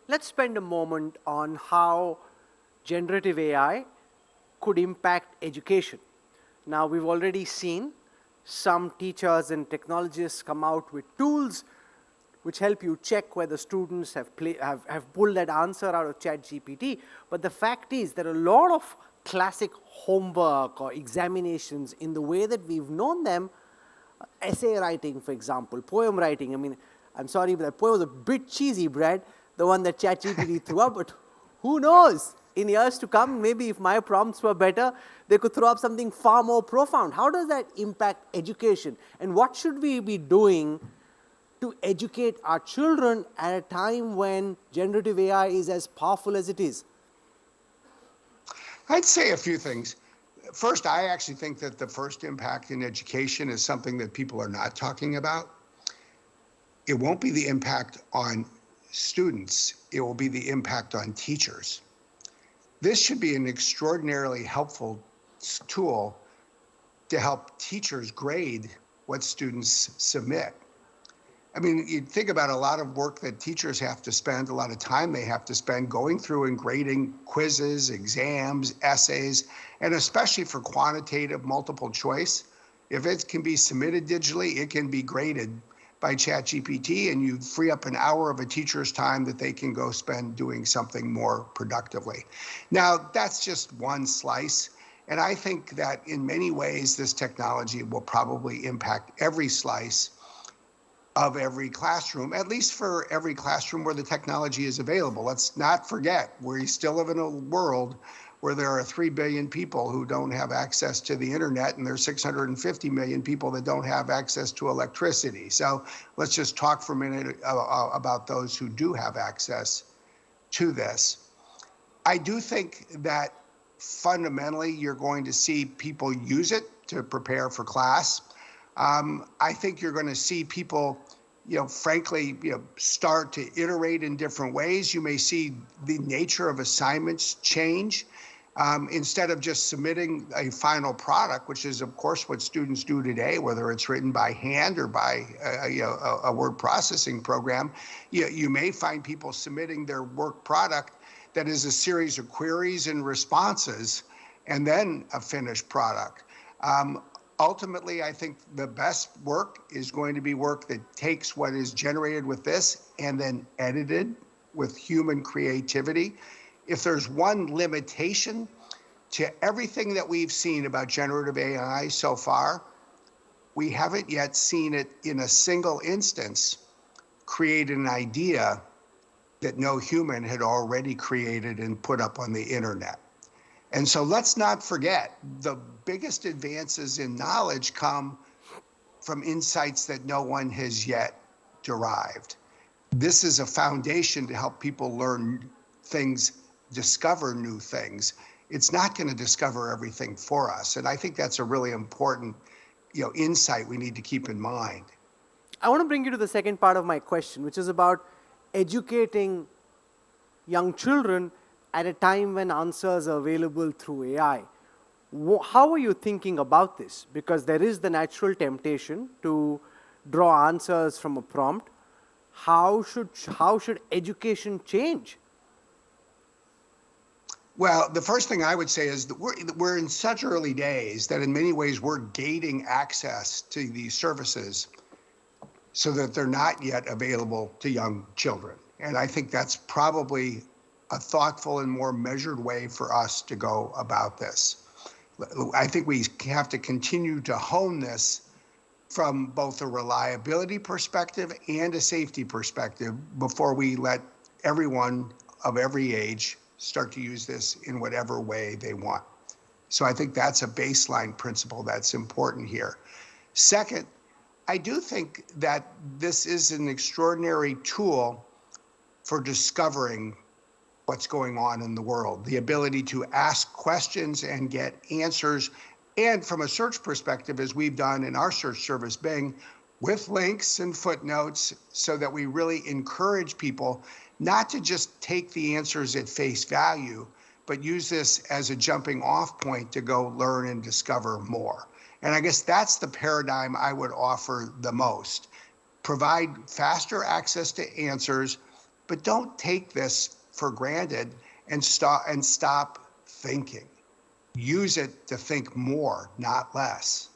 let's spend a moment on how generative AI could impact education. Now, we've already seen some teachers and technologists come out with tools which help you check whether students have pulled that answer out of ChatGPT. But the fact is, there are a lot of classic homework or examinations in the way that we've known them. Essay writing, for example, poem writing. I mean, I'm sorry, but that poem was a bit cheesy, Brad, the one that ChatGPT threw up, but who knows? In years to come, maybe if my prompts were better, they could throw up something far more profound. How does that impact education? And what should we be doing to educate our children at a time when generative AI is as powerful as it is? I'd say a few things. First, I actually think that the first impact in education is something that people are not talking about. It won't be the impact on students, it will be the impact on teachers. This should be an extraordinarily helpful tool to help teachers grade what students submit. I mean, you think about a lot of work that teachers have to spend, a lot of time they have to spend going through and grading quizzes, exams, essays, and especially for quantitative multiple choice. If it can be submitted digitally, it can be graded by ChatGPT, and you free up an hour of a teacher's time that they can go spend doing something more productively. Now, that's just one slice. And I think that in many ways, this technology will probably impact every slice of every classroom, at least for every classroom where the technology is available. Let's not forget, we still live in a world where there are 3 billion people who don't have access to the internet, and there's 650 million people that don't have access to electricity. So let's just talk for a minute about those who do have access to this. I do think that fundamentally you're going to see people use it to prepare for class. I think you're going to see people, frankly, start to iterate in different ways. You may see the nature of assignments change. Instead of just submitting a final product, which is, of course, what students do today, whether it's written by hand or by a word processing program, you may find people submitting their work product that is a series of queries and responses, and then a finished product. Ultimately, I think the best work is going to be work that takes what is generated with this and then edited with human creativity. If there's one limitation to everything that we've seen about generative AI so far, we haven't yet seen it in a single instance create an idea that no human had already created and put up on the internet. And so let's not forget, the biggest advances in knowledge come from insights that no one has yet derived. This is a foundation to help people learn things, discover new things. It's not going to discover everything for us. And I think that's a really important, insight we need to keep in mind. I want to bring you to the second part of my question, which is about educating young children at a time when answers are available through AI. How are you thinking about this? Because there is the natural temptation to draw answers from a prompt. How should education change? Well, the first thing I would say is that we're in such early days that in many ways we're gating access to these services so that they're not yet available to young children. And I think that's probably a thoughtful and more measured way for us to go about this. I think we have to continue to hone this from both a reliability perspective and a safety perspective before we let everyone of every age start to use this in whatever way they want. So I think that's a baseline principle that's important here. Second, I do think that this is an extraordinary tool for discovering what's going on in the world, the ability to ask questions and get answers. And from a search perspective, as we've done in our search service, Bing, with links and footnotes, so that we really encourage people not to just take the answers at face value, but use this as a jumping off point to go learn and discover more. And I guess that's the paradigm I would offer the most. Provide faster access to answers, but don't take this for granted and stop thinking. Use it to think more, not less.